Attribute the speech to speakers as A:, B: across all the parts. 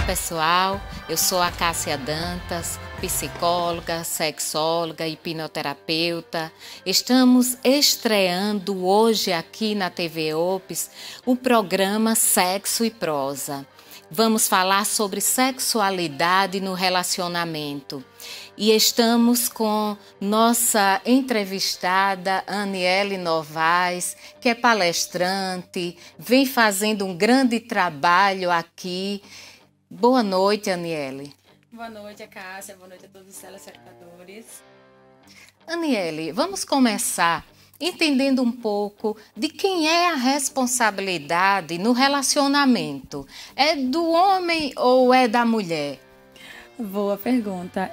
A: pessoal, eu sou a Cássia Dantas, psicóloga, sexóloga, hipnoterapeuta. Estamos estreando hoje aqui na TV Ops o programa Sexo e Prosa. Vamos falar sobre sexualidade no relacionamento. E estamos com nossa entrevistada Aniele Novaes, que é palestrante, vem fazendo um grande trabalho aqui. Boa noite, Aniele.
B: Boa noite, Cássia. Boa noite a todos os telespectadores.
A: Aniele, vamos começar entendendo um pouco de quem é a responsabilidade no relacionamento. É do homem ou é da mulher?
B: Boa pergunta.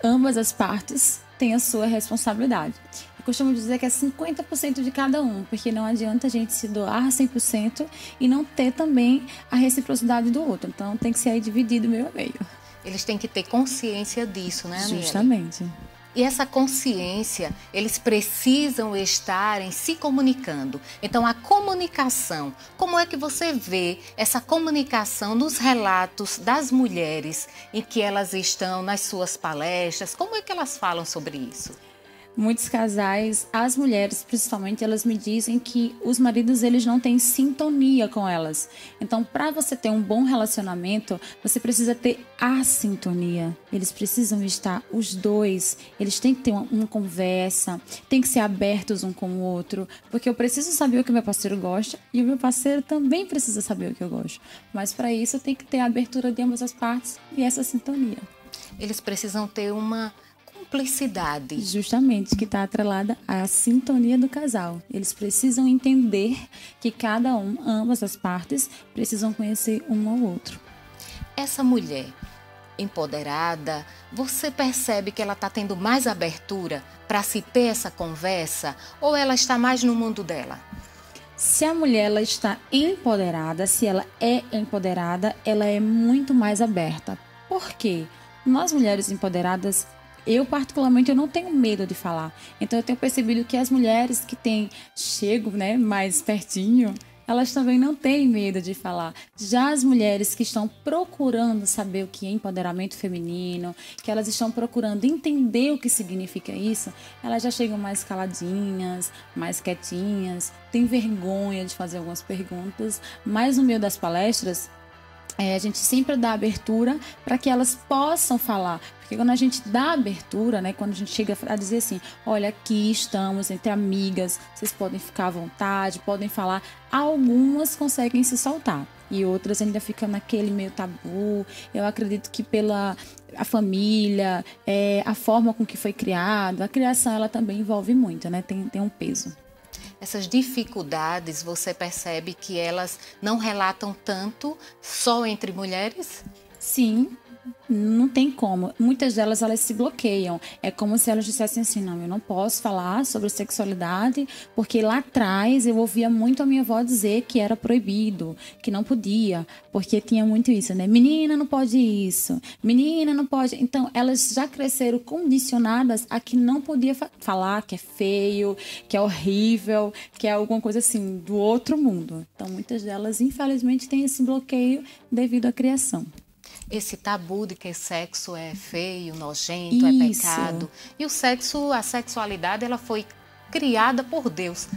B: Ambas as partes têm a sua responsabilidade. Eu costumo dizer que é 50% de cada um, porque não adianta a gente se doar 100% e não ter também a reciprocidade do outro. Então tem que ser aí dividido meio a meio.
A: Eles têm que ter consciência disso, né, Aniele?
B: Justamente.
A: E essa consciência, eles precisam estarem se comunicando. Então, a comunicação, como é que você vê essa comunicação nos relatos das mulheres em que elas estão nas suas palestras? Como é que elas falam sobre isso?
B: Muitos casais, as mulheres principalmente, elas me dizem que os maridos eles não têm sintonia com elas. Então, para você ter um bom relacionamento, você precisa ter a sintonia. Eles precisam estar os dois. Eles têm que ter uma conversa, têm que ser abertos um com o outro, porque eu preciso saber o que meu parceiro gosta e o meu parceiro também precisa saber o que eu gosto. Mas para isso tem que ter a abertura de ambas as partes e essa sintonia.
A: Eles precisam ter uma cumplicidade.
B: Justamente, que está atrelada à sintonia do casal. Eles precisam entender que cada um, ambas as partes, precisam conhecer um ao outro.
A: Essa mulher empoderada, você percebe que ela está tendo mais abertura para se ter essa conversa ou ela está mais no mundo dela?
B: Se a mulher ela está empoderada, se ela é empoderada, ela é muito mais aberta. Por quê? Nós mulheres empoderadas, eu particularmente eu não tenho medo de falar. Então eu tenho percebido que as mulheres que chegam, mais pertinho, elas também não têm medo de falar. Já as mulheres que estão procurando saber o que é empoderamento feminino, que elas estão procurando entender o que significa isso, elas já chegam mais caladinhas, mais quietinhas, têm vergonha de fazer algumas perguntas, mas no meio das palestras, a gente sempre dá abertura para que elas possam falar. Porque quando a gente dá abertura, quando a gente chega a dizer assim, olha, aqui estamos entre amigas, vocês podem ficar à vontade, podem falar, algumas conseguem se soltar. E outras ainda ficam naquele meio tabu. Eu acredito que pela a família, a forma com que foi criado, a criação ela também envolve muito, tem um peso.
A: Essas dificuldades, você percebe que elas não relatam tanto só entre mulheres?
B: Sim, não tem como. Muitas delas, elas se bloqueiam. É como se elas dissessem assim, não, eu não posso falar sobre sexualidade, porque lá atrás eu ouvia muito a minha avó dizer que era proibido, que não podia, porque tinha muito isso, Menina não pode isso, menina não pode. Então, elas já cresceram condicionadas a que não podia falar, que é feio, que é horrível, que é alguma coisa assim, do outro mundo. Então, muitas delas, infelizmente, têm esse bloqueio devido à criação.
A: Esse tabu de que sexo é feio, nojento, é pecado. E o sexo, a sexualidade, ela foi criada por Deus,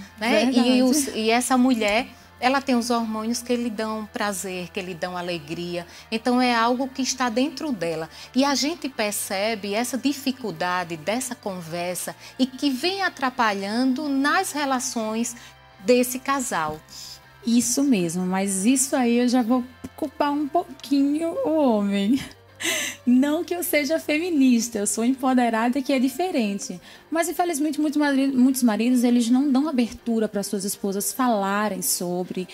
A: E essa mulher, ela tem os hormônios que lhe dão prazer, que lhe dão alegria. Então é algo que está dentro dela. E a gente percebe essa dificuldade dessa conversa e que vem atrapalhando nas relações desse casal.
B: Isso mesmo, mas isso aí eu já vou culpar um pouquinho o homem. Não que eu seja feminista, eu sou empoderada, que é diferente. Mas, infelizmente, muitos maridos, eles não dão abertura para suas esposas falarem sobre.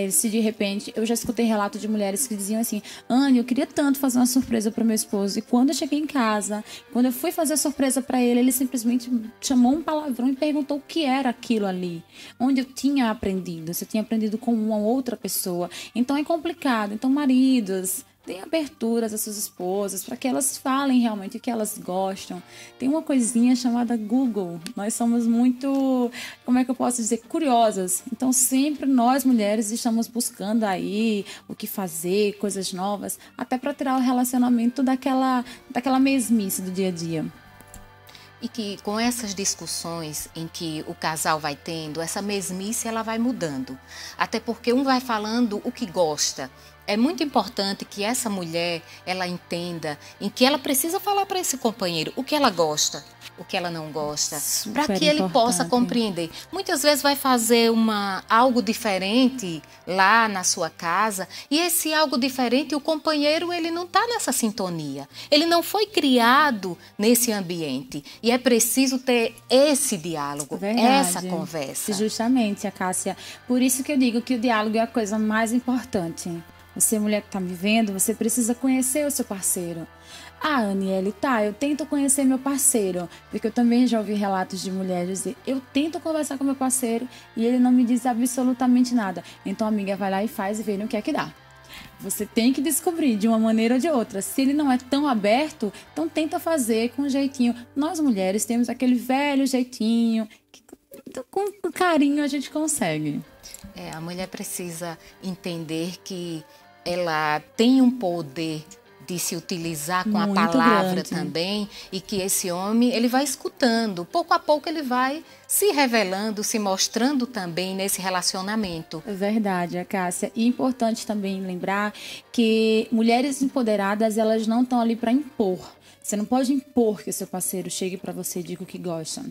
B: Se, de repente, eu já escutei relatos de mulheres que diziam assim, Anne, eu queria tanto fazer uma surpresa para meu esposo. E quando eu cheguei em casa, quando eu fui fazer a surpresa para ele, ele simplesmente chamou um palavrão e perguntou o que era aquilo ali. Onde eu tinha aprendido, se eu tinha aprendido com uma outra pessoa. Então, é complicado. Então, maridos, Deem aberturas às suas esposas para que elas falem realmente o que elas gostam. Tem uma coisinha chamada Google. Nós somos muito, como é que eu posso dizer, curiosas. Então, sempre nós mulheres estamos buscando aí o que fazer, coisas novas, até para tirar o relacionamento daquela mesmice do dia a dia.
A: E que com essas discussões em que o casal vai tendo, essa mesmice ela vai mudando. Até porque um vai falando o que gosta. É muito importante que essa mulher, ela entenda em que ela precisa falar para esse companheiro o que ela gosta, o que ela não gosta, para que ele possa compreender. Muitas vezes vai fazer algo diferente lá na sua casa e esse algo diferente, o companheiro ele não está nessa sintonia. Ele não foi criado nesse ambiente e é preciso ter esse diálogo, essa conversa.
B: Justamente, Cássia. Por isso que eu digo que o diálogo é a coisa mais importante. Você, mulher que está me vendo, você precisa conhecer o seu parceiro. Aniele, eu tento conhecer meu parceiro, porque eu também já ouvi relatos de mulheres dizer, eu tento conversar com meu parceiro e ele não me diz absolutamente nada. Então a amiga vai lá e faz e vê no que é que dá. Você tem que descobrir de uma maneira ou de outra. Se ele não é tão aberto, então tenta fazer com um jeitinho. Nós mulheres temos aquele velho jeitinho, que com carinho a gente consegue.
A: A mulher precisa entender que ela tem um poder de se utilizar com muito a palavra grande. Também, e que esse homem ele vai escutando, pouco a pouco ele vai se revelando, se mostrando também nesse relacionamento.
B: É verdade, Cássia. E é importante também lembrar que mulheres empoderadas, elas não estão ali para impor. Você não pode impor que o seu parceiro chegue para você e diga o que gosta.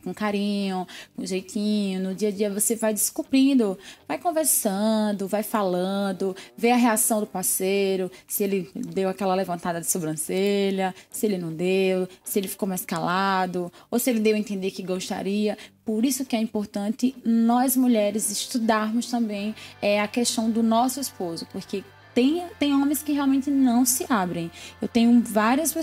B: Com carinho, com jeitinho, no dia a dia você vai descobrindo, vai conversando, vai falando, vê a reação do parceiro, se ele deu aquela levantada de sobrancelha, se ele não deu, se ele ficou mais calado, ou se ele deu a entender que gostaria. Por isso que é importante nós mulheres estudarmos também a questão do nosso esposo, porque tem homens que realmente não se abrem. Eu tenho várias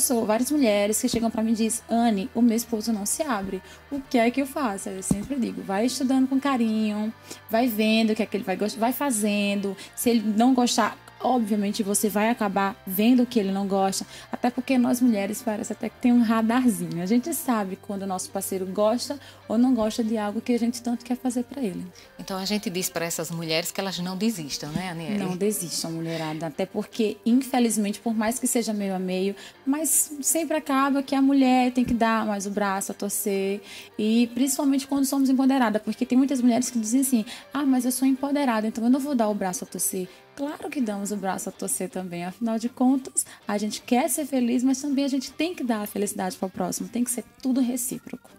B: mulheres que chegam para mim e dizem, Anne, o meu esposo não se abre. O que é que eu faço? Eu sempre digo, vai estudando com carinho, vai vendo o que é que ele vai gostar, vai fazendo. Se ele não gostar, obviamente você vai acabar vendo o que ele não gosta, até porque nós mulheres parece até que tem um radarzinho. A gente sabe quando o nosso parceiro gosta ou não gosta de algo que a gente tanto quer fazer para ele.
A: Então a gente diz para essas mulheres que elas não desistam, né, Aniele?
B: Não desistam, mulherada, até porque infelizmente, por mais que seja meio a meio, mas sempre acaba que a mulher tem que dar mais o braço a torcer, e principalmente quando somos empoderadas, porque tem muitas mulheres que dizem assim, mas eu sou empoderada, então eu não vou dar o braço a torcer. Claro que damos o braço a torcer também, afinal de contas, a gente quer ser feliz, mas também a gente tem que dar a felicidade para o próximo, tem que ser tudo recíproco.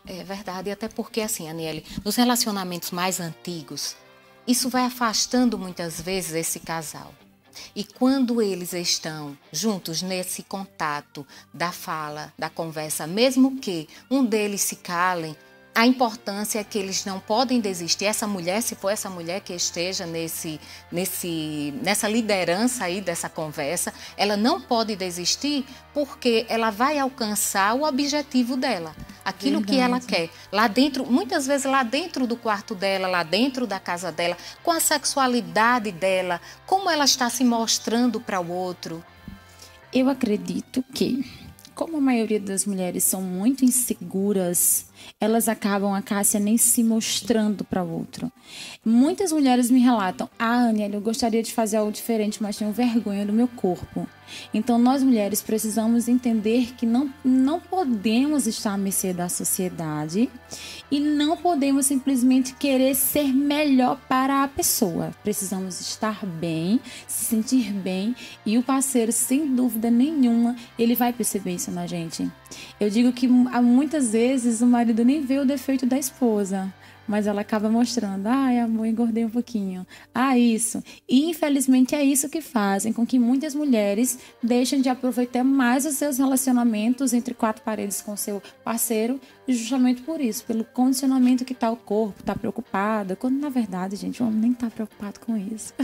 A: É verdade, até porque assim, Aniele, nos relacionamentos mais antigos, isso vai afastando muitas vezes esse casal. E quando eles estão juntos nesse contato da fala, da conversa, mesmo que um deles se calem, a importância é que eles não podem desistir. Essa mulher, se for essa mulher que esteja nessa liderança aí dessa conversa, ela não pode desistir porque ela vai alcançar o objetivo dela, aquilo que ela quer. Lá dentro, muitas vezes lá dentro do quarto dela, lá dentro da casa dela, com a sexualidade dela, como ela está se mostrando para o outro.
B: Eu acredito que, como a maioria das mulheres são muito inseguras, elas acabam, Cássia, nem se mostrando para o outro. Muitas mulheres me relatam, Aniele, eu gostaria de fazer algo diferente, mas tenho vergonha do meu corpo. Então, nós mulheres precisamos entender que não podemos estar à mercê da sociedade e não podemos simplesmente querer ser melhor para a pessoa. Precisamos estar bem, se sentir bem, e o parceiro, sem dúvida nenhuma, ele vai perceber isso na gente. Eu digo que muitas vezes o marido nem vê o defeito da esposa, mas ela acaba mostrando, amor, engordei um pouquinho, isso. E infelizmente é isso que fazem com que muitas mulheres deixem de aproveitar mais os seus relacionamentos entre quatro paredes com seu parceiro, justamente por isso, pelo condicionamento que está o corpo, está preocupada, quando na verdade, gente, o homem nem está preocupado com isso.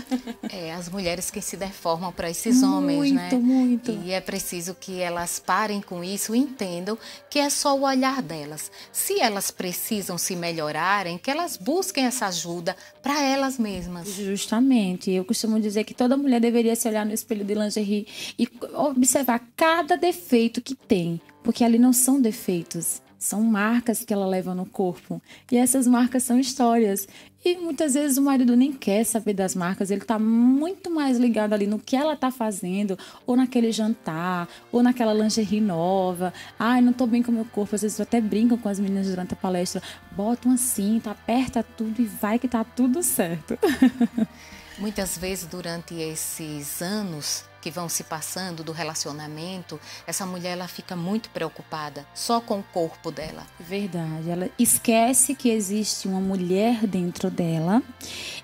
A: As mulheres que se deformam para esses homens, né?
B: Muito.
A: E é preciso que elas parem com isso e entendam que é só o olhar delas. Se elas precisam se melhorarem, querem, que elas busquem essa ajuda para elas mesmas.
B: Justamente. Eu costumo dizer que toda mulher deveria se olhar no espelho de lingerie e observar cada defeito que tem, porque ali não são defeitos. São marcas que ela leva no corpo. E essas marcas são histórias. E muitas vezes o marido nem quer saber das marcas. Ele está muito mais ligado ali no que ela está fazendo. Ou naquele jantar. Ou naquela lingerie nova. Ai, não estou bem com o meu corpo. Às vezes eu até brincam com as meninas durante a palestra. Bota uma cinta, aperta tudo e vai que tá tudo certo.
A: Muitas vezes durante esses anos que vão se passando do relacionamento, essa mulher ela fica muito preocupada só com o corpo dela.
B: Verdade, ela esquece que existe uma mulher dentro dela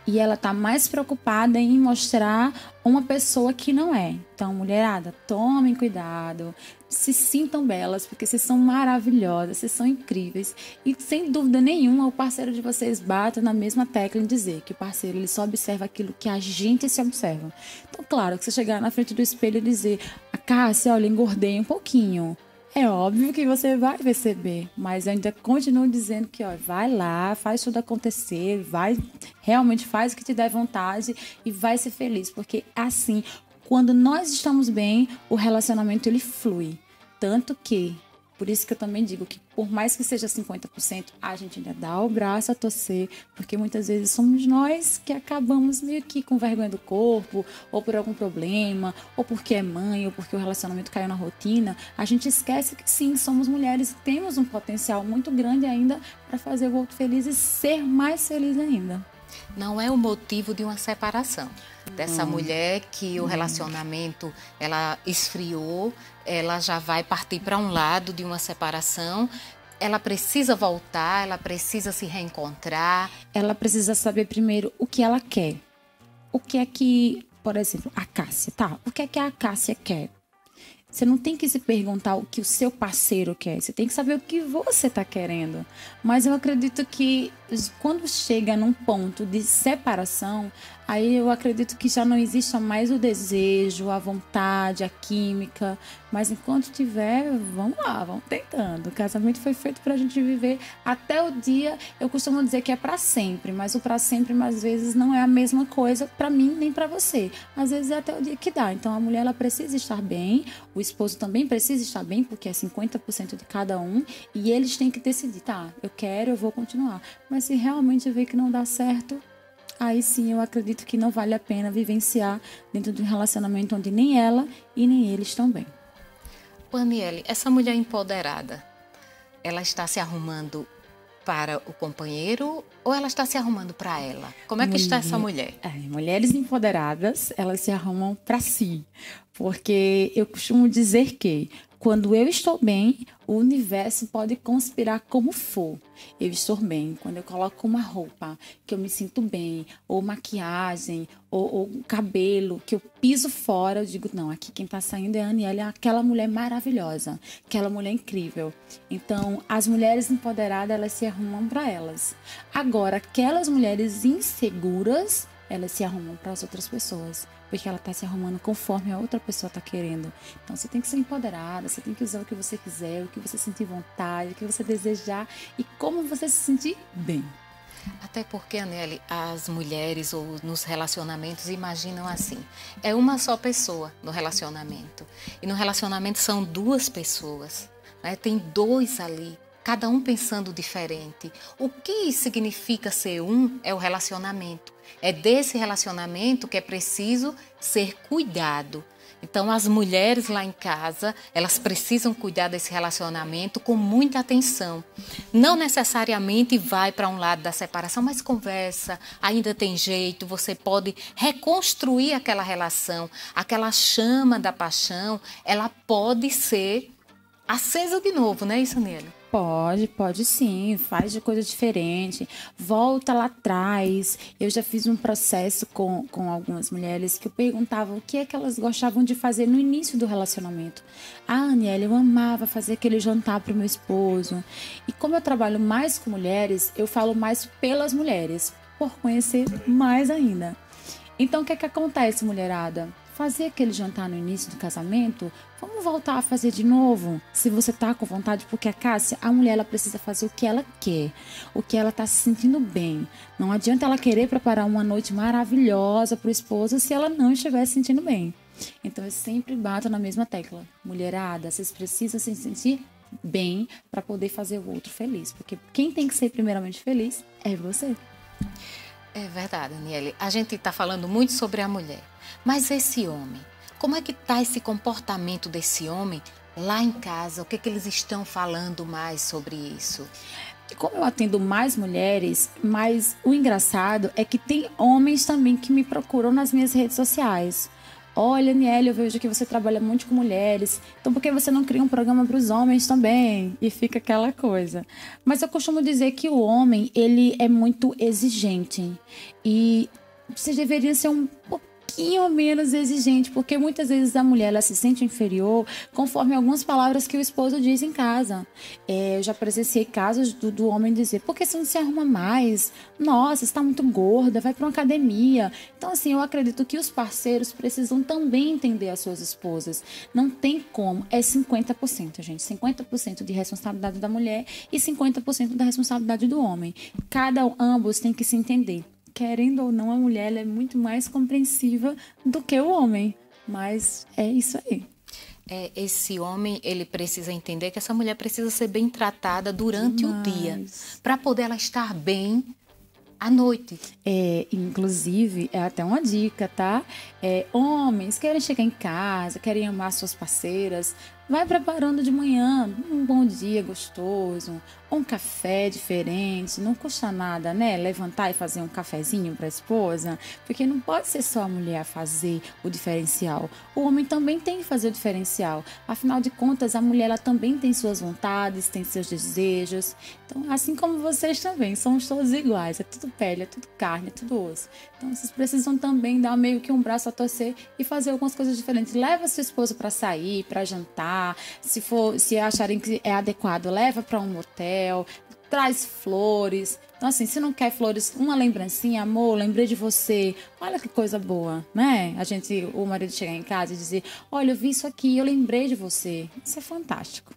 B: e ela tá mais preocupada em mostrar uma pessoa que não é. Então, mulherada, tomem cuidado, se sintam belas, porque vocês são maravilhosas, vocês são incríveis. E sem dúvida nenhuma, o parceiro de vocês bate na mesma tecla em dizer que o parceiro ele só observa aquilo que a gente se observa. Então, claro que você chegar na frente do espelho e dizer: a Cássia, olha, engordei um pouquinho. É óbvio que você vai perceber, mas eu ainda continuo dizendo que, ó, vai lá, faz tudo acontecer, realmente faz o que te der vontade e vai ser feliz, porque assim, quando nós estamos bem, o relacionamento ele flui. Tanto que, por isso que eu também digo que por mais que seja 50%, a gente ainda dá o braço a torcer, porque muitas vezes somos nós que acabamos meio que com vergonha do corpo, ou por algum problema, ou porque é mãe, ou porque o relacionamento caiu na rotina. A gente esquece que sim, somos mulheres e temos um potencial muito grande ainda para fazer o outro feliz e ser mais feliz ainda.
A: Não é o motivo de uma separação. Dessa mulher que o relacionamento ela esfriou, ela já vai partir para um lado de uma separação. Ela precisa voltar, ela precisa se reencontrar.
B: Ela precisa saber primeiro o que ela quer. O que é que, por exemplo, a Cássia, tá? O que é que a Cássia quer? Você não tem que se perguntar o que o seu parceiro quer. Você tem que saber o que você está querendo. Mas eu acredito que quando chega num ponto de separação, aí eu acredito que já não exista mais o desejo, a vontade, a química. Mas enquanto tiver, vamos lá, vamos tentando. O casamento foi feito para a gente viver até o dia. Eu costumo dizer que é para sempre, mas o para sempre, às vezes, não é a mesma coisa para mim nem para você. Às vezes é até o dia que dá. Então a mulher ela precisa estar bem, o esposo também precisa estar bem, porque é 50% de cada um. E eles têm que decidir, tá, eu quero, eu vou continuar. Mas se realmente ver que não dá certo, aí sim eu acredito que não vale a pena vivenciar dentro de um relacionamento onde nem ela e nem eles estão bem.
A: Paniele, essa mulher empoderada, ela está se arrumando para o companheiro ou ela está se arrumando para ela? Como é que está essa mulher?
B: Mulheres empoderadas, elas se arrumam para si. Porque eu costumo dizer que quando eu estou bem, o universo pode conspirar como for. Eu estou bem quando eu coloco uma roupa que eu me sinto bem, ou maquiagem, ou cabelo, que eu piso fora, eu digo, não, aqui quem está saindo é a Aniele, é aquela mulher maravilhosa, aquela mulher incrível. Então, as mulheres empoderadas, elas se arrumam para elas. Agora, aquelas mulheres inseguras, elas se arrumam para as outras pessoas, porque ela está se arrumando conforme a outra pessoa está querendo. Então, você tem que ser empoderada, você tem que usar o que você quiser, o que você sentir vontade, o que você desejar e como você se sentir bem.
A: Até porque, Aniele, as mulheres ou nos relacionamentos imaginam assim, é uma só pessoa no relacionamento. E no relacionamento são duas pessoas, né? Tem dois ali, cada um pensando diferente. O que significa ser um é o relacionamento. É desse relacionamento que é preciso ser cuidado. Então, as mulheres lá em casa, elas precisam cuidar desse relacionamento com muita atenção. Não necessariamente vai para um lado da separação, mas conversa, ainda tem jeito, você pode reconstruir aquela relação, aquela chama da paixão, ela pode ser acesa de novo, não é isso, Nele?
B: Pode sim, faz de coisa diferente, volta lá atrás. Eu já fiz um processo com algumas mulheres que eu perguntava o que é que elas gostavam de fazer no início do relacionamento. Aniele, eu amava fazer aquele jantar para o meu esposo. E como eu trabalho mais com mulheres, eu falo mais pelas mulheres, por conhecer mais ainda. Então, o que é que acontece, mulherada? fazer aquele jantar no início do casamento, vamos voltar a fazer de novo, se você tá com vontade, porque a mulher, ela precisa fazer o que ela quer, o que ela tá se sentindo bem. Não adianta ela querer preparar uma noite maravilhosa pro esposo se ela não estiver se sentindo bem. Então, eu sempre bato na mesma tecla. Mulherada, vocês precisam se sentir bem para poder fazer o outro feliz, porque quem tem que ser primeiramente feliz é você.
A: É verdade, Aniele. A gente está falando muito sobre a mulher, mas esse homem, como é que está esse comportamento desse homem lá em casa? O que eles estão falando mais sobre isso?
B: Como eu atendo mais mulheres, mas o engraçado é que tem homens também que me procuram nas minhas redes sociais. Olha, Aniele, eu vejo que você trabalha muito com mulheres, então por que você não cria um programa para os homens também? E fica aquela coisa. Mas eu costumo dizer que o homem, ele é muito exigente. E vocês deveriam ser um pouquinho menos exigente, porque muitas vezes a mulher, ela se sente inferior conforme algumas palavras que o esposo diz em casa. Eu já presenciei casos do homem dizer: por que você não se arruma mais? Nossa, você está muito gorda, vai para uma academia. Então, assim, eu acredito que os parceiros precisam também entender as suas esposas. Não tem como, é 50%, gente. 50% de responsabilidade da mulher e 50% da responsabilidade do homem. Ambos têm que se entender. Querendo ou não, a mulher, ela é muito mais compreensiva do que o homem. Mas é isso aí.
A: Esse homem, ele precisa entender que essa mulher precisa ser bem tratada durante o dia, para poder ela estar bem à noite.
B: Inclusive, é até uma dica, tá? Homens querem chegar em casa, querem amar suas parceiras, vai preparando de manhã um bom dia gostoso, um café diferente, não custa nada, né? Levantar e fazer um cafezinho para a esposa, porque não pode ser só a mulher a fazer o diferencial. O homem também tem que fazer o diferencial. Afinal de contas, a mulher, ela também tem suas vontades, tem seus desejos. Então, assim como vocês também, somos todos iguais. É tudo pele, é tudo carne, é tudo osso. Então, vocês precisam também dar meio que um braço a torcer e fazer algumas coisas diferentes. Leva sua esposa para sair, para jantar. Se acharem que é adequado, leva para um motel, traz flores. Então, assim, se não quer flores, uma lembrancinha: amor, lembrei de você. Olha que coisa boa, né? O marido chegar em casa e dizer: olha, eu vi isso aqui, eu lembrei de você. Isso é fantástico.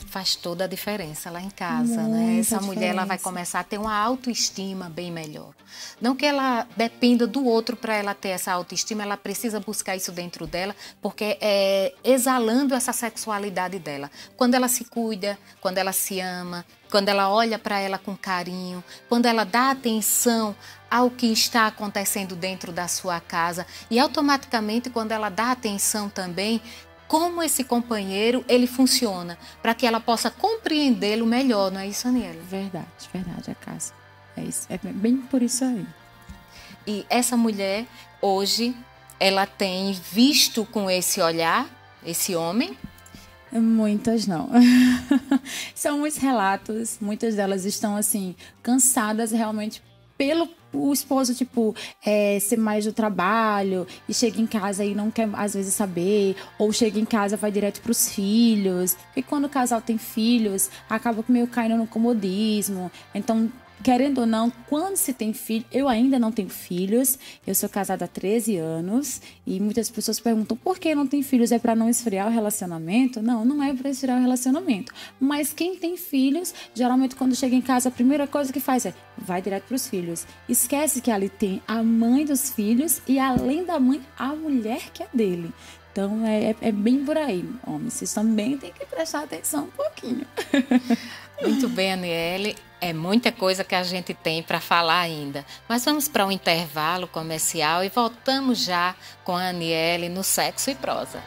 A: Faz toda a diferença lá em casa, né? Essa mulher, ela vai começar a ter uma autoestima bem melhor. Não que ela dependa do outro para ela ter essa autoestima, ela precisa buscar isso dentro dela, porque é exalando essa sexualidade dela. Quando ela se cuida, quando ela se ama, quando ela olha para ela com carinho, quando ela dá atenção ao que está acontecendo dentro da sua casa e automaticamente quando ela dá atenção também como esse companheiro, ele funciona, para que ela possa compreendê-lo melhor, não é isso, Aniele?
B: Verdade, Cássia. É isso, é bem por isso aí.
A: E essa mulher, hoje, ela tem visto com esse olhar, esse homem?
B: Muitas não. São muitos relatos, muitas delas estão, assim, cansadas realmente pelo o esposo, ser mais do trabalho e chega em casa e não quer, às vezes, saber, ou chega em casa e vai direto para os filhos. E quando o casal tem filhos, acaba meio caindo no comodismo. Então, querendo ou não, quando se tem filho, eu ainda não tenho filhos, eu sou casada há 13 anos e muitas pessoas perguntam: por que não tem filhos? É para não esfriar o relacionamento? Não, não é para esfriar o relacionamento. Mas quem tem filhos, geralmente quando chega em casa, a primeira coisa que faz é vai direto para os filhos. Esquece que ali tem a mãe dos filhos e, além da mãe, a mulher que é dele. Então, é bem por aí, homens. Vocês também têm que prestar atenção um pouquinho.
A: Muito bem, Aniele. É muita coisa que a gente tem para falar ainda. Mas vamos para um intervalo comercial e voltamos já com a Aniele no Sexo e Prosa.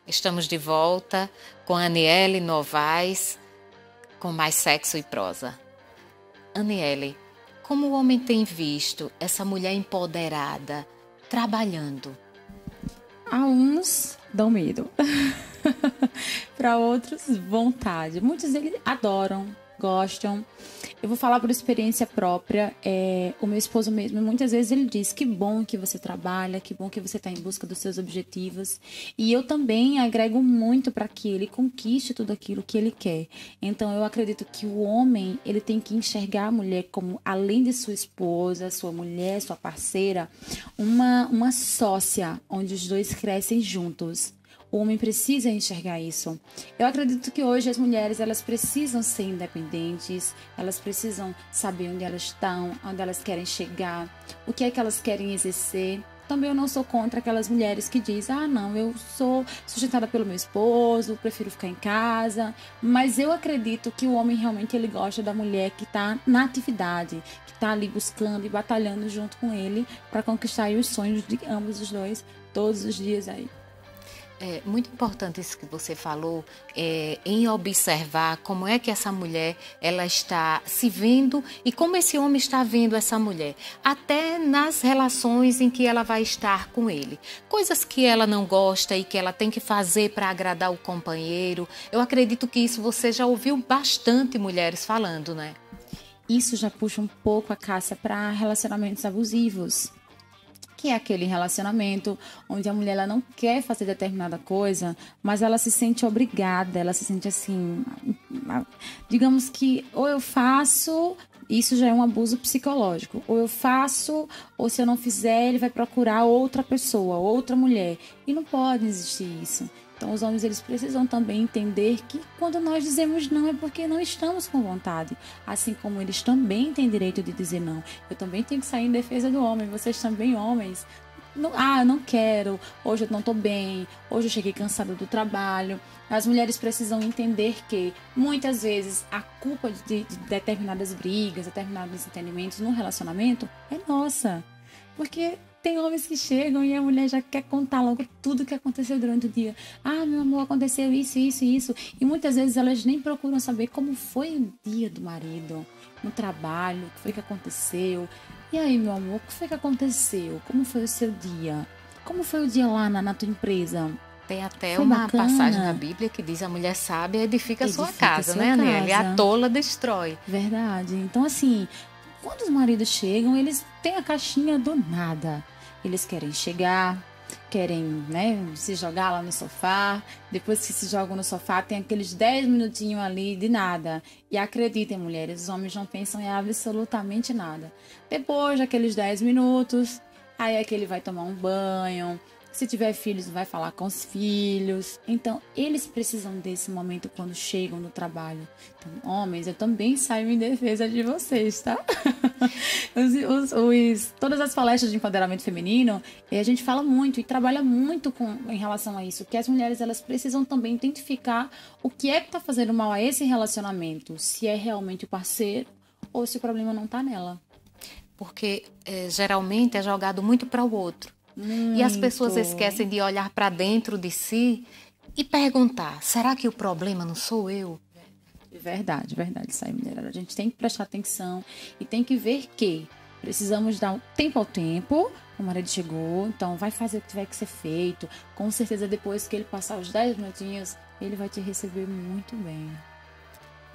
A: Estamos de volta com a Aniele Novaes, com mais Sexo e Prosa. Aniele, como o homem tem visto essa mulher empoderada trabalhando?
B: A uns dão medo, para outros vontade. Muitos deles adoram, gostam. Eu vou falar por experiência própria. O meu esposo mesmo, muitas vezes ele diz: que bom que você trabalha, que bom que você está em busca dos seus objetivos. E eu também agrego muito para que ele conquiste tudo aquilo que ele quer. Então eu acredito que o homem, ele tem que enxergar a mulher como, além de sua esposa, sua mulher, sua parceira, uma sócia, onde os dois crescem juntos. O homem precisa enxergar isso. Eu acredito que hoje as mulheres, elas precisam ser independentes, elas precisam saber onde elas estão, onde elas querem chegar, o que é que elas querem exercer. Também eu não sou contra aquelas mulheres que dizem: ah, não, eu sou sustentada pelo meu esposo, prefiro ficar em casa. Mas eu acredito que o homem realmente ele gosta da mulher que está na atividade, que está ali buscando e batalhando junto com ele para conquistar os sonhos de ambos os dois, todos os dias aí.
A: É muito importante isso que você falou, em observar como é que essa mulher ela está se vendo e como esse homem está vendo essa mulher, até nas relações em que ela vai estar com ele. Coisas que ela não gosta e que ela tem que fazer para agradar o companheiro. Eu acredito que isso você já ouviu bastante mulheres falando, né?
B: Isso já puxa um pouco a Cássia para relacionamentos abusivos. Que é aquele relacionamento onde a mulher ela não quer fazer determinada coisa, mas ela se sente obrigada, ela se sente assim, digamos que ou eu faço, isso já é um abuso psicológico, ou eu faço, ou se eu não fizer, ele vai procurar outra pessoa, outra mulher, e não pode existir isso. Então, os homens eles precisam também entender que quando nós dizemos não é porque não estamos com vontade. Assim como eles também têm direito de dizer não. Eu também tenho que sair em defesa do homem. Vocês também, homens. Eu não quero. Hoje eu não estou bem. Hoje eu cheguei cansada do trabalho. As mulheres precisam entender que, muitas vezes, a culpa de determinadas brigas, determinados entendimentos no relacionamento é nossa. Porque tem homens que chegam e a mulher já quer contar logo tudo o que aconteceu durante o dia. Ah, meu amor, aconteceu isso, isso e isso. E muitas vezes elas nem procuram saber como foi o dia do marido, no trabalho, o que foi que aconteceu. E aí, meu amor, o que foi que aconteceu? Como foi o seu dia? Como foi o dia lá na tua empresa?
A: Tem até uma passagem na Bíblia que diz: a mulher sábia edifica a sua casa, né, Aniele? E a tola destrói.
B: Verdade. Então, assim, quando os maridos chegam, eles têm a caixinha do nada. Eles querem chegar, querem, né, se jogar lá no sofá. Depois que se jogam no sofá, tem aqueles 10 minutinhos ali de nada. E acreditem, mulheres, os homens não pensam em absolutamente nada. Depois daqueles 10 minutos, aí é que ele vai tomar um banho. Se tiver filhos, vai falar com os filhos. Então, eles precisam desse momento quando chegam no trabalho. Então, homens, eu também saio em defesa de vocês, tá? Todas as palestras de empoderamento feminino, a gente fala muito e trabalha muito em relação a isso. Que as mulheres, elas precisam também identificar o que é que está fazendo mal a esse relacionamento. Se é realmente o parceiro ou se o problema não está nela.
A: Porque, geralmente, é jogado muito para o outro. Muito. E as pessoas esquecem de olhar para dentro de si e perguntar: será que o problema não sou eu?
B: Verdade, isso aí, mulher. A gente tem que prestar atenção e tem que ver que precisamos dar um tempo ao tempo. O marido chegou, então vai fazer o que tiver que ser feito. Com certeza, depois que ele passar os 10 minutinhos, ele vai te receber muito bem.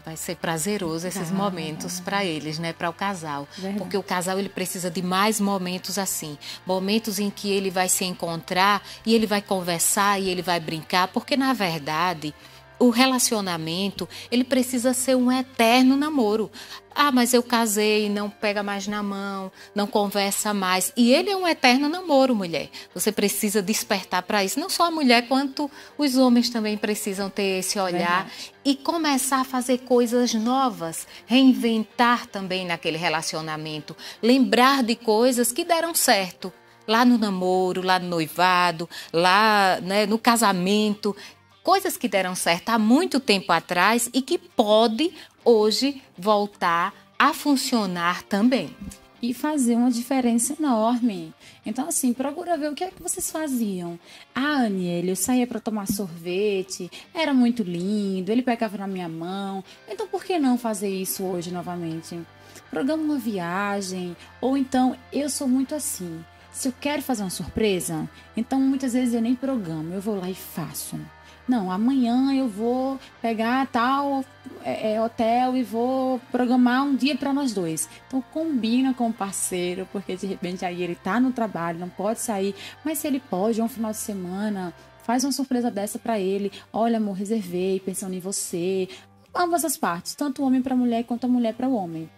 A: Vai ser prazeroso esses momentos para eles, né? Para o casal.
B: Verdade.
A: Porque o casal ele precisa de mais momentos assim. Momentos em que ele vai se encontrar e ele vai conversar e ele vai brincar. Porque, na verdade, o relacionamento, ele precisa ser um eterno namoro. Ah, mas eu casei, não pega mais na mão, não conversa mais. E ele é um eterno namoro, mulher. Você precisa despertar para isso. Não só a mulher, quanto os homens também precisam ter esse olhar. Verdade. E começar a fazer coisas novas. Reinventar também naquele relacionamento. Lembrar de coisas que deram certo. Lá no namoro, lá no noivado, lá, né, no casamento. Coisas que deram certo há muito tempo atrás e que pode hoje voltar a funcionar também.
B: E fazer uma diferença enorme. Então, assim, procura ver o que é que vocês faziam. Ah, Aniele, eu saía para tomar sorvete, era muito lindo, ele pegava na minha mão. Então, por que não fazer isso hoje novamente? Programa uma viagem, ou então, eu sou muito assim. Se eu quero fazer uma surpresa, então muitas vezes eu nem programo, eu vou lá e faço. Não, amanhã eu vou pegar tal hotel e vou programar um dia para nós dois. Então combina com o parceiro, porque de repente aí ele tá no trabalho, não pode sair, mas se ele pode, um final de semana, faz uma surpresa dessa para ele. Olha, amor, reservei, pensando em você. Ambas as partes, tanto o homem para a mulher quanto a mulher para o homem.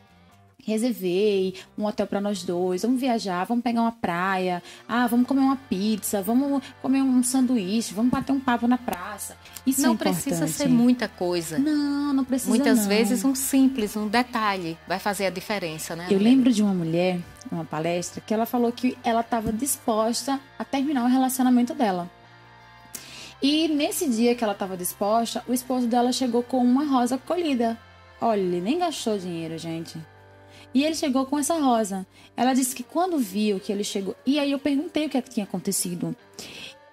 B: Reservei um hotel para nós dois, vamos viajar, vamos pegar uma praia, vamos comer uma pizza, vamos comer um sanduíche, vamos bater um papo na praça. Isso
A: não
B: é importante.
A: Precisa ser muita coisa.
B: Não precisa.
A: Muitas vezes um simples, um detalhe vai fazer a diferença, né?
B: Eu lembro de uma mulher, numa palestra, que ela falou que ela estava disposta a terminar o relacionamento dela. E nesse dia que ela estava disposta, o esposo dela chegou com uma rosa colhida. Olha, ele nem gastou dinheiro, gente. E ele chegou com essa rosa. Ela disse que quando viu que ele chegou... E aí eu perguntei o que é que tinha acontecido.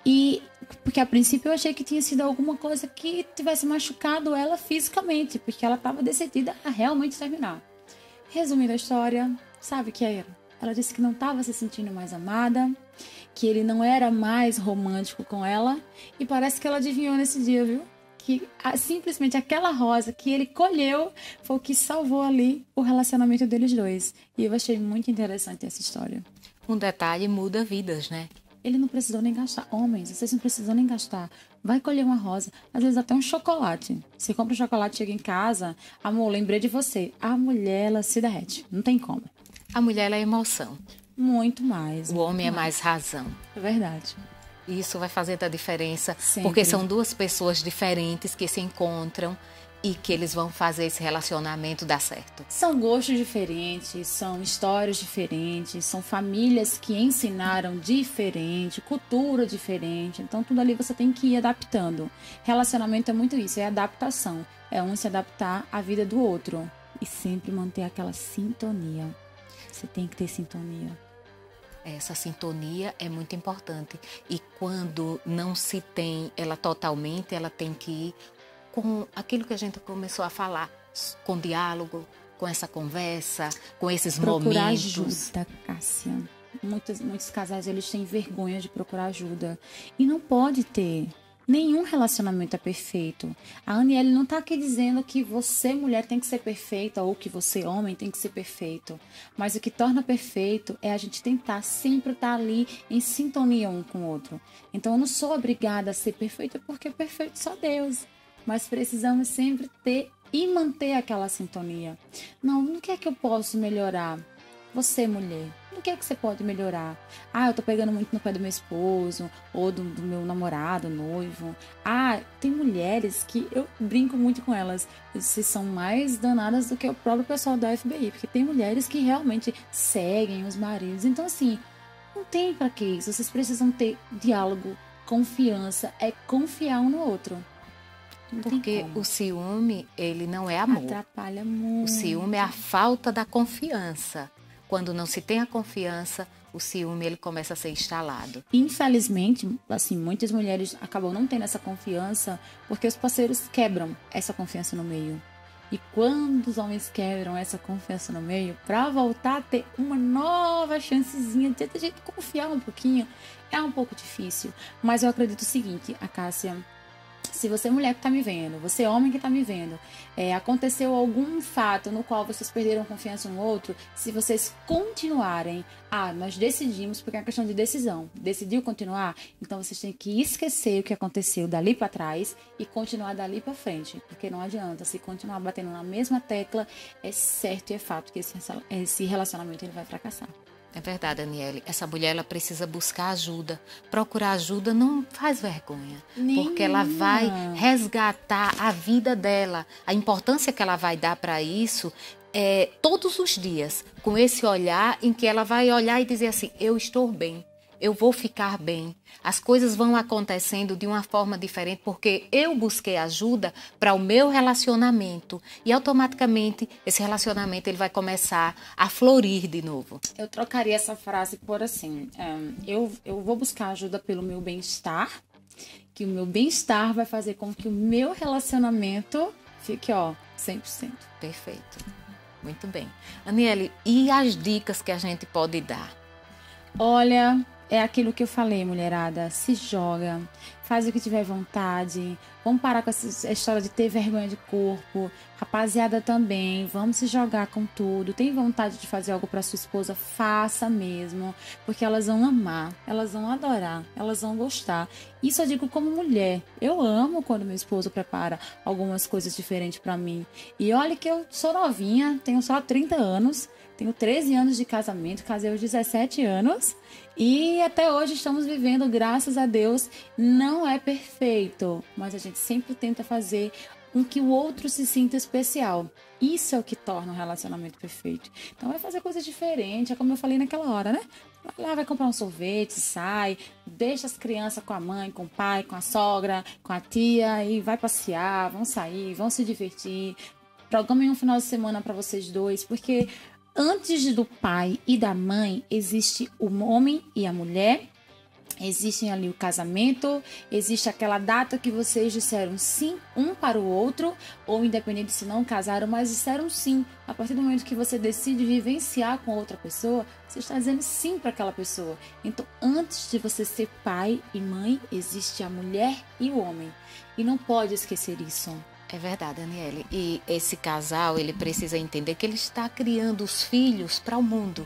B: E porque a princípio eu achei que tinha sido alguma coisa que tivesse machucado ela fisicamente, porque ela estava decidida a realmente terminar. Resumindo a história, sabe o que era? Ela disse que não estava se sentindo mais amada, que ele não era mais romântico com ela, e parece que ela adivinhou nesse dia, viu? Que simplesmente aquela rosa que ele colheu foi o que salvou ali o relacionamento deles dois. E eu achei muito interessante essa história.
A: Um detalhe muda vidas, né?
B: Ele não precisou nem gastar. Homens, vocês não precisam nem gastar. Vai colher uma rosa, às vezes até um chocolate. Você compra um chocolate, chega em casa, amor, lembrei de você. A mulher, ela se derrete. Não tem como.
A: A mulher, ela é emoção.
B: Muito mais.
A: O homem é mais razão.
B: É verdade.
A: Isso vai fazer a diferença,
B: Sempre.
A: Porque são duas pessoas diferentes que se encontram e que eles vão fazer esse relacionamento dar certo.
B: São gostos diferentes, são histórias diferentes, são famílias que ensinaram diferente, cultura diferente. Então tudo ali você tem que ir adaptando. Relacionamento é muito isso, é adaptação. É um se adaptar à vida do outro e sempre manter aquela sintonia. Você tem que ter sintonia.
A: Essa sintonia é muito importante e quando não se tem ela totalmente, ela tem que ir com aquilo que a gente começou a falar, com diálogo, com essa conversa, com esses
B: procurar
A: momentos.
B: Ajuda, Cássia. Muitos casais eles têm vergonha de procurar ajuda e não pode ter. Nenhum relacionamento é perfeito. A Aniele não está aqui dizendo que você, mulher, tem que ser perfeita ou que você, homem, tem que ser perfeito. Mas o que torna perfeito é a gente tentar sempre estar ali em sintonia um com o outro. Então eu não sou obrigada a ser perfeita porque é perfeito só Deus. Mas precisamos sempre ter e manter aquela sintonia. Não, no que é que eu posso melhorar? Você, mulher, no que é que você pode melhorar? Eu tô pegando muito no pé do meu esposo, ou do meu namorado, noivo. Tem mulheres que eu brinco muito com elas. Vocês são mais danadas do que o próprio pessoal da FBI, porque tem mulheres que realmente seguem os maridos. Então, assim, não tem pra que isso. Vocês precisam ter diálogo, confiança, é confiar um no outro.
A: Porque o ciúme, ele não é amor.
B: Atrapalha muito.
A: O ciúme é a falta da confiança. Quando não se tem a confiança, o ciúme ele começa a ser instalado.
B: Infelizmente, assim, muitas mulheres acabam não tendo essa confiança porque os parceiros quebram essa confiança no meio. E quando os homens quebram essa confiança no meio, para voltar a ter uma nova chancezinha de a gente confiar um pouquinho, é um pouco difícil. Mas eu acredito o seguinte, a Cássia... Se você, mulher que está me vendo, você, homem que está me vendo, aconteceu algum fato no qual vocês perderam confiança um no outro, se vocês continuarem, nós decidimos, porque é uma questão de decisão, decidiu continuar, então vocês têm que esquecer o que aconteceu dali para trás e continuar dali para frente, porque não adianta, se continuar batendo na mesma tecla, é certo e é fato que esse relacionamento ele vai fracassar.
A: É verdade, Aniele. Essa mulher ela precisa buscar ajuda. Procurar ajuda não faz vergonha. Porque ela vai resgatar a vida dela. A importância que ela vai dar para isso é todos os dias. Com esse olhar em que ela vai olhar e dizer assim, eu estou bem. Eu vou ficar bem. As coisas vão acontecendo de uma forma diferente porque eu busquei ajuda para o meu relacionamento e automaticamente esse relacionamento ele vai começar a florir de novo.
B: Eu trocaria essa frase por assim, eu vou buscar ajuda pelo meu bem-estar, que o meu bem-estar vai fazer com que o meu relacionamento fique, 100%.
A: Perfeito. Muito bem. Aniele, e as dicas que a gente pode dar?
B: Olha, é aquilo que eu falei, mulherada. Se joga, faz o que tiver vontade. Vamos parar com essa história de ter vergonha de corpo. Rapaziada também, vamos se jogar com tudo. Tem vontade de fazer algo para sua esposa? Faça mesmo. Porque elas vão amar, elas vão adorar, elas vão gostar. Isso eu digo como mulher. Eu amo quando meu esposo prepara algumas coisas diferentes para mim. E olha que eu sou novinha, tenho só 30 anos. Tenho 13 anos de casamento, casei aos 17 anos e até hoje estamos vivendo, graças a Deus. Não é perfeito, mas a gente sempre tenta fazer com que o outro se sinta especial. Isso é o que torna um relacionamento perfeito. Então vai fazer coisas diferentes, é como eu falei naquela hora, né? Vai lá, vai comprar um sorvete, sai, deixa as crianças com a mãe, com o pai, com a sogra, com a tia e vai passear, vão sair, vão se divertir. Programe um final de semana para vocês dois, porque antes do pai e da mãe, existe o homem e a mulher, existe ali o casamento, existe aquela data que vocês disseram sim um para o outro, ou independente se não casaram, mas disseram sim. A partir do momento que você decide vivenciar com outra pessoa, você está dizendo sim para aquela pessoa. Então, antes de você ser pai e mãe, existe a mulher e o homem. E não pode esquecer isso.
A: É verdade, Aniele. E esse casal, ele precisa entender que ele está criando os filhos para o mundo.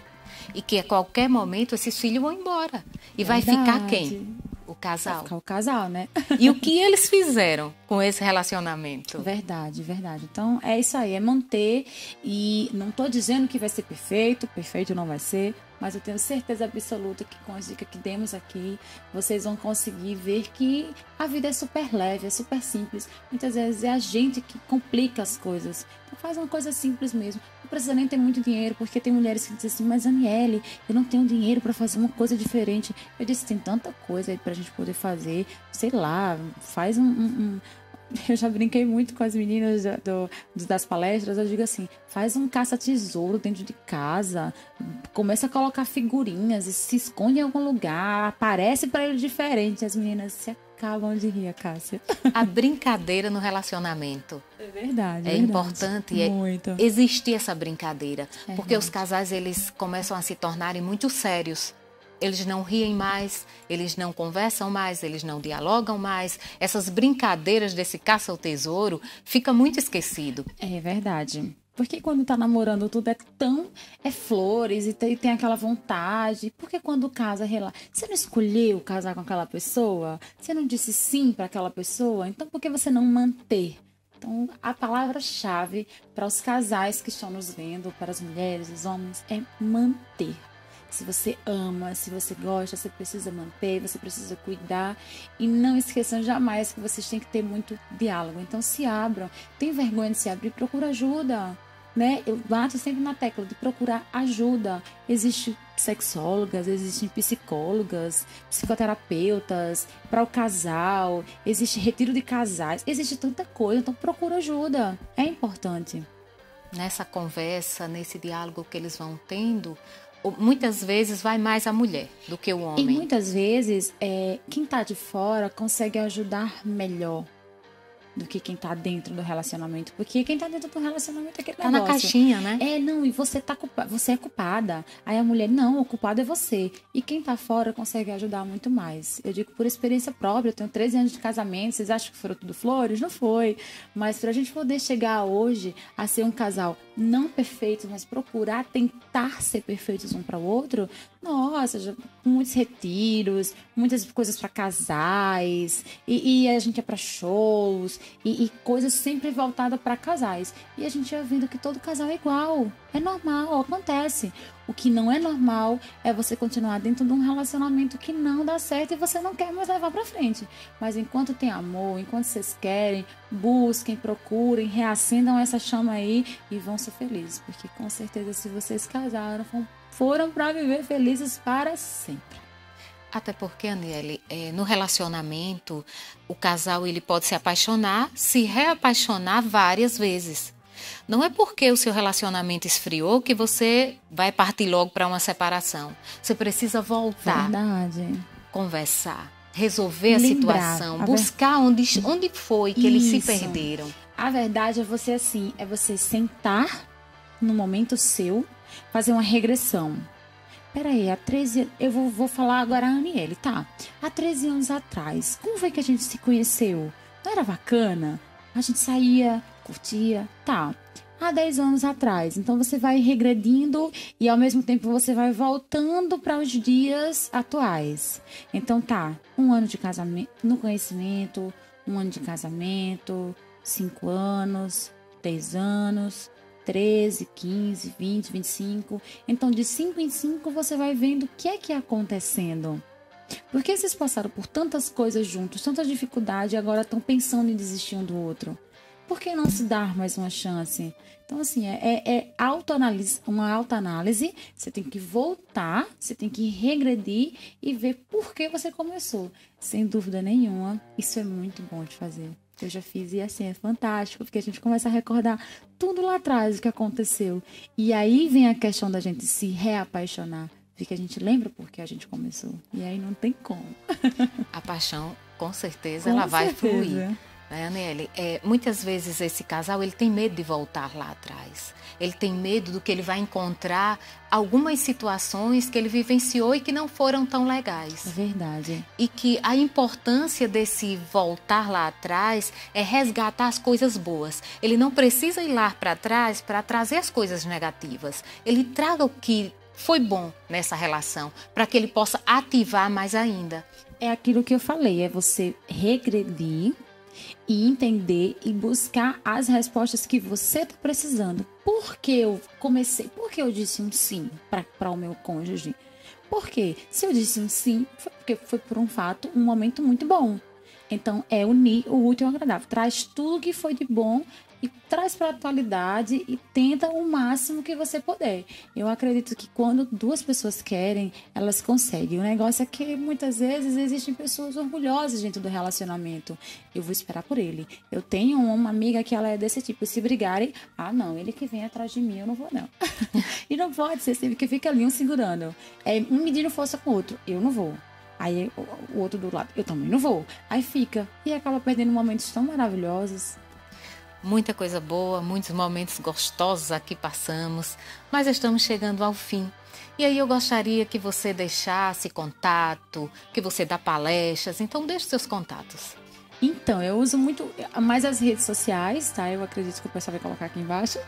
A: E que a qualquer momento esses filhos vão embora. E vai ficar quem? O casal.
B: Vai ficar o casal, né?
A: E o que eles fizeram com esse relacionamento?
B: Verdade, verdade. Então, é isso aí, é manter. E não estou dizendo que vai ser perfeito, perfeito não vai ser, mas eu tenho certeza absoluta que com as dicas que demos aqui, vocês vão conseguir ver que a vida é super leve, é super simples. Muitas vezes é a gente que complica as coisas. Então faz uma coisa simples mesmo. Não precisa nem ter muito dinheiro, porque tem mulheres que dizem assim, mas Aniele, eu não tenho dinheiro para fazer uma coisa diferente. Eu disse, tem tanta coisa aí pra gente poder fazer. Sei lá, faz Eu já brinquei muito com as meninas das palestras. Eu digo assim, faz um caça-tesouro dentro de casa, começa a colocar figurinhas e se esconde em algum lugar, aparece para ele diferente. As meninas se acabam de rir, Cássia.
A: A brincadeira no relacionamento.
B: É verdade.
A: É importante
B: muito.
A: Existir essa brincadeira, porque os casais eles começam a se tornarem muito sérios. Eles não riem mais, eles não conversam mais, eles não dialogam mais. Essas brincadeiras desse caça ao tesouro fica muito esquecido.
B: É verdade. Porque quando tá namorando tudo é flores e tem aquela vontade. Porque quando casa, você não escolheu casar com aquela pessoa? Você não disse sim para aquela pessoa? Então por que você não manter? Então a palavra-chave para os casais que estão nos vendo, para as mulheres, os homens, é manter. Se você ama, se você gosta, você precisa manter, você precisa cuidar. E não esqueçam jamais que vocês têm que ter muito diálogo. Então se abram. Tem vergonha de se abrir, procura ajuda. Né? Eu bato sempre na tecla de procurar ajuda. Existem sexólogas, existem psicólogas, psicoterapeutas para o casal, existe retiro de casais, existe tanta coisa. Então procura ajuda. É importante.
A: Nessa conversa, nesse diálogo que eles vão tendo, muitas vezes vai mais a mulher do que o homem.
B: E muitas vezes quem está de fora consegue ajudar melhor do que quem tá dentro do relacionamento. Porque quem tá dentro do relacionamento é aquele negócio.
A: Tá na caixinha, né?
B: Não, e você é culpada. Aí a mulher, não, o culpado é você. E quem tá fora consegue ajudar muito mais. Eu digo por experiência própria, eu tenho 13 anos de casamento, vocês acham que foram tudo flores? Não foi. Mas pra gente poder chegar hoje a ser um casal não perfeito, mas procurar tentar ser perfeitos um para o outro, nossa, já, muitos retiros, muitas coisas para casais, e a gente ia para shows, e coisas sempre voltadas para casais. E a gente ia vendo que todo casal é igual, é normal, acontece. O que não é normal é você continuar dentro de um relacionamento que não dá certo e você não quer mais levar pra frente. Mas enquanto tem amor, enquanto vocês querem, busquem, procurem, reacendam essa chama aí e vão ser felizes. Porque com certeza se vocês casaram, foram para viver felizes para sempre.
A: Até porque, Aniele, no relacionamento, o casal ele pode se apaixonar, se reapaixonar várias vezes. Não é porque o seu relacionamento esfriou que você vai partir logo para uma separação. Você precisa voltar, conversar, resolver a situação, buscar onde foi que eles se perderam.
B: A verdade é você você sentar no momento seu, fazer uma regressão. peraí, há 13 anos, eu vou falar agora a Aniele, tá? Há 13 anos atrás, como foi que a gente se conheceu? Não era bacana? A gente saía, curtia, tá. Há 10 anos atrás, então você vai regredindo e ao mesmo tempo você vai voltando para os dias atuais. Então tá, 1 ano de casamento, no conhecimento, 1 ano de casamento, 5 anos, 10 anos, 13, 15, 20, 25. Então, de 5 em 5, você vai vendo o que é que é acontecendo. Porque vocês passaram por tantas coisas juntos, tanta dificuldade, e agora estão pensando em desistir um do outro. Por que não se dar mais uma chance? Então, assim, autoanálise, uma autoanálise. Você tem que voltar, você tem que regredir e ver por que você começou. Sem dúvida nenhuma, isso é muito bom de fazer. Eu já fiz e assim, é fantástico, porque a gente começa a recordar tudo lá atrás, o que aconteceu. E aí vem a questão da gente se reapaixonar, porque a gente lembra por que a gente começou. E aí não tem como.
A: A paixão, com certeza, ela vai fluir. Né, Aniele? Muitas vezes esse casal ele tem medo de voltar lá atrás. Ele tem medo do que ele vai encontrar, algumas situações que ele vivenciou e que não foram tão legais.
B: É verdade.
A: E que a importância desse voltar lá atrás é resgatar as coisas boas. Ele não precisa ir lá para trás para trazer as coisas negativas. Ele traga o que foi bom nessa relação, para que ele possa ativar mais ainda.
B: É aquilo que eu falei, é você regredir e entender e buscar as respostas que você está precisando. Por que eu comecei? Por que eu disse um sim para o meu cônjuge? Porque se eu disse um sim, foi porque foi por um fato, um momento muito bom. Então, é unir o útil ao agradável. Traz tudo que foi de bom e traz para a atualidade e tenta o máximo que você puder. Eu acredito que quando duas pessoas querem, elas conseguem. O negócio é que muitas vezes existem pessoas orgulhosas dentro do relacionamento. Eu vou esperar por ele. Eu tenho uma amiga que ela é desse tipo. Se brigarem, não, ele que vem atrás de mim, eu não vou não. E não pode ser sempre que fica ali um segurando. Um medindo força com o outro, eu não vou. Aí o outro do lado, eu também não vou. Aí fica e acaba perdendo momentos tão maravilhosos.
A: Muita coisa boa, muitos momentos gostosos aqui passamos, mas estamos chegando ao fim. E aí eu gostaria que você deixasse contato, que você dá palestras, então deixe seus contatos.
B: Então, eu uso muito mais as redes sociais, tá? Eu acredito que o pessoal vai colocar aqui embaixo.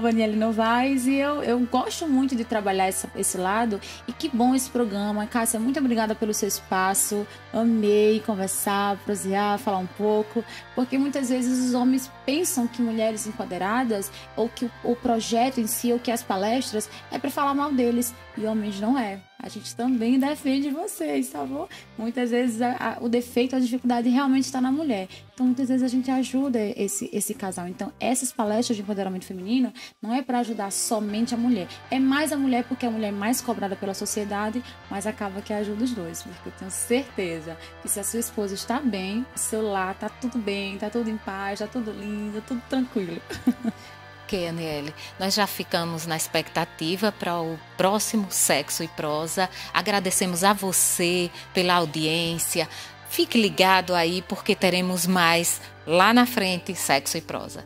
B: @Aniele Novaes. E eu gosto muito de trabalhar esse lado. E que bom esse programa. Cássia, muito obrigada pelo seu espaço. Amei conversar, prosear, falar um pouco. Porque muitas vezes os homens pensam que mulheres empoderadas, ou que o projeto em si, ou que as palestras, é para falar mal deles. E homens não é. A gente também defende vocês, tá bom? Muitas vezes o defeito, a dificuldade realmente está na mulher. Então, muitas vezes a gente ajuda esse casal. Então, essas palestras de empoderamento feminino não é para ajudar somente a mulher. É mais a mulher porque a mulher é mais cobrada pela sociedade, mas acaba que ajuda os dois. Porque eu tenho certeza que se a sua esposa está bem, o seu lar tá tudo bem, tá tudo em paz, tá tudo lindo, tudo tranquilo.
A: Ok, Aniele, nós já ficamos na expectativa para o próximo Sexo e Prosa. Agradecemos a você pela audiência. Fique ligado aí porque teremos mais lá na frente Sexo e Prosa.